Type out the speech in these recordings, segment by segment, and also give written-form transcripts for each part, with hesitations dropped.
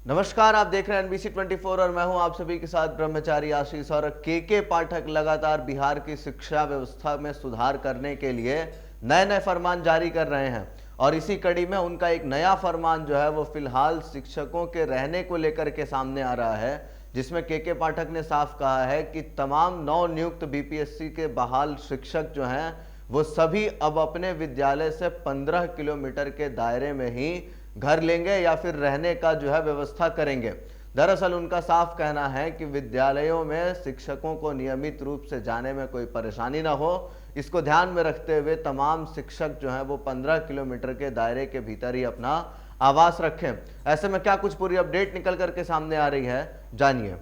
नमस्कार, आप देख रहे हैं NBC 24 और मैं हूं आप सभी के साथ ब्रह्मचारी आशीष। और के पाठक लगातार बिहार की शिक्षा व्यवस्था में सुधार करने के लिए नए नए फरमान जारी कर रहे हैं और इसी कड़ी में उनका एक नया फरमान जो है वो फिलहाल शिक्षकों के रहने को लेकर के सामने आ रहा है, जिसमें के पाठक ने साफ कहा है कि तमाम नव नियुक्त BPSC के बहाल शिक्षक जो हैं वो सभी अब अपने विद्यालय से 15 किलोमीटर के दायरे में ही घर लेंगे या फिर रहने का जो है व्यवस्था करेंगे। दरअसल उनका साफ कहना है कि विद्यालयों में शिक्षकों को नियमित रूप से जाने में कोई परेशानी ना हो, इसको ध्यान में रखते हुए तमाम शिक्षक जो हैं वो 15 किलोमीटर के दायरे के भीतर ही अपना आवास रखें। ऐसे में क्या कुछ पूरी अपडेट निकल करके सामने आ रही है, जानिए।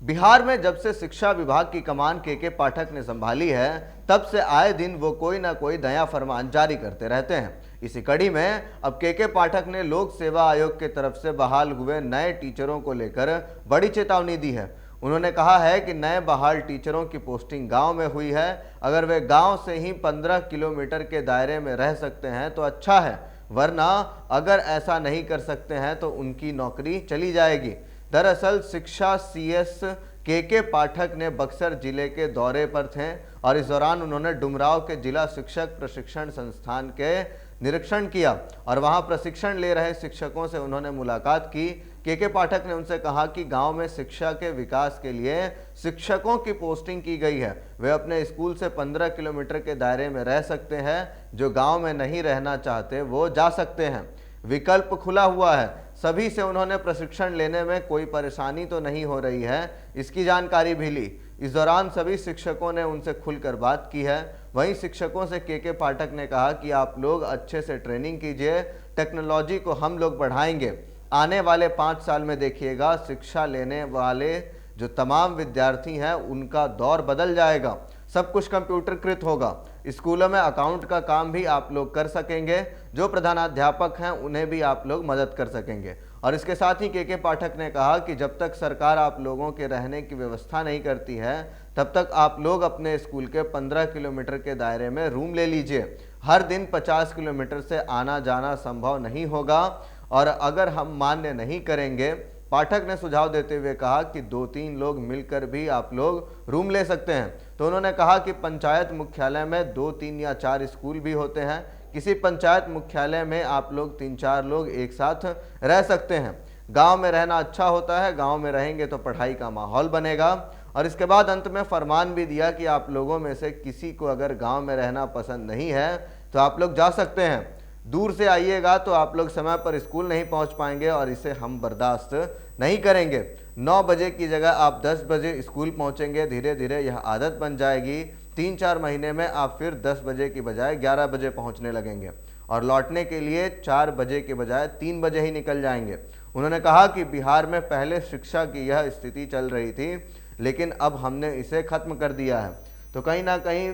बिहार में जब से शिक्षा विभाग की कमान के पाठक ने संभाली है, तब से आए दिन वो कोई ना कोई नया फरमान जारी करते रहते हैं। इसी कड़ी में अब के पाठक ने लोक सेवा आयोग की तरफ से बहाल हुए नए टीचरों को लेकर बड़ी चेतावनी दी है। उन्होंने कहा है कि नए बहाल टीचरों की पोस्टिंग गांव में हुई है। अगर वे गांव से ही 15 किलोमीटर के दायरे में रह सकते हैं तो अच्छा है, वरना अगर ऐसा नहीं कर सकते हैं तो उनकी नौकरी चली जाएगी। दरअसल शिक्षा CS के पाठक ने बक्सर जिले के दौरे पर थे और इस दौरान उन्होंने डुमरांव के जिला शिक्षक प्रशिक्षण संस्थान के निरीक्षण किया और वहां प्रशिक्षण ले रहे शिक्षकों से उन्होंने मुलाकात की। के पाठक ने उनसे कहा कि गांव में शिक्षा के विकास के लिए शिक्षकों की पोस्टिंग की गई है, वे अपने स्कूल से 15 किलोमीटर के दायरे में रह सकते हैं। जो गांव में नहीं रहना चाहते वो जा सकते हैं, विकल्प खुला हुआ है। सभी से उन्होंने प्रशिक्षण लेने में कोई परेशानी तो नहीं हो रही है, इसकी जानकारी भी ली। इस दौरान सभी शिक्षकों ने उनसे खुलकर बात की है। वहीं शिक्षकों से के पाठक ने कहा कि आप लोग अच्छे से ट्रेनिंग कीजिए, टेक्नोलॉजी को हम लोग बढ़ाएंगे। आने वाले 5 साल में देखिएगा, शिक्षा लेने वाले जो तमाम विद्यार्थी हैं उनका दौर बदल जाएगा, सब कुछ कंप्यूटरकृत होगा। स्कूलों में अकाउंट का काम भी आप लोग कर सकेंगे, जो प्रधानाध्यापक हैं उन्हें भी आप लोग मदद कर सकेंगे। और इसके साथ ही के पाठक ने कहा कि जब तक सरकार आप लोगों के रहने की व्यवस्था नहीं करती है, तब तक आप लोग अपने स्कूल के 15 किलोमीटर के दायरे में रूम ले लीजिए। हर दिन 50 किलोमीटर से आना जाना संभव नहीं होगा और अगर हम मान्य नहीं करेंगे, पाठक ने सुझाव देते हुए कहा कि 2-3 लोग मिलकर भी आप लोग रूम ले सकते हैं। तो उन्होंने कहा कि पंचायत मुख्यालय में 2, 3 या 4 स्कूल भी होते हैं। किसी पंचायत मुख्यालय में आप लोग 3-4 लोग एक साथ रह सकते हैं। गांव में रहना अच्छा होता है, गांव में रहेंगे तो पढ़ाई का माहौल बनेगा। और इसके बाद अंत में फरमान भी दिया कि आप लोगों में से किसी को अगर गांव में रहना पसंद नहीं है तो आप लोग जा सकते हैं। दूर से आइएगा तो आप लोग समय पर स्कूल नहीं पहुंच पाएंगे और इसे हम बर्दाश्त नहीं करेंगे। 9 बजे की जगह आप 10 बजे स्कूल पहुंचेंगे, धीरे धीरे यह आदत बन जाएगी। 3-4 महीने में आप फिर 10 बजे की बजाय 11 बजे पहुंचने लगेंगे और लौटने के लिए 4 बजे के बजाय 3 बजे ही निकल जाएंगे। उन्होंने कहा कि बिहार में पहले शिक्षा की यह स्थिति चल रही थी, लेकिन अब हमने इसे खत्म कर दिया है। तो कहीं ना कहीं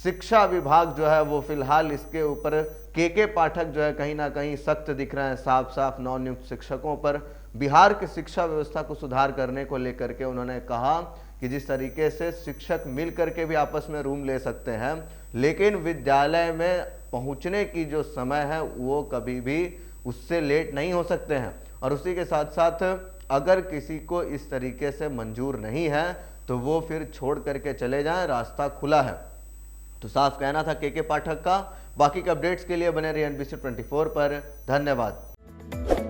शिक्षा विभाग जो है वो फिलहाल इसके ऊपर के पाठक जो है कहीं ना कहीं सख्त दिख रहे हैं, साफ साफ नवनियुक्त शिक्षकों पर। बिहार की शिक्षा व्यवस्था को सुधार करने को लेकर के उन्होंने कहा कि जिस तरीके से शिक्षक मिल करके भी आपस में रूम ले सकते हैं, लेकिन विद्यालय में पहुंचने की जो समय है वो कभी भी उससे लेट नहीं हो सकते हैं। और उसी के साथ साथ अगर किसी को इस तरीके से मंजूर नहीं है तो वो फिर छोड़ करके चले जाएं, रास्ता खुला है। तो साफ कहना था के पाठक का। बाकी के अपडेट्स के लिए बने रहिए NBC 24 पर। धन्यवाद।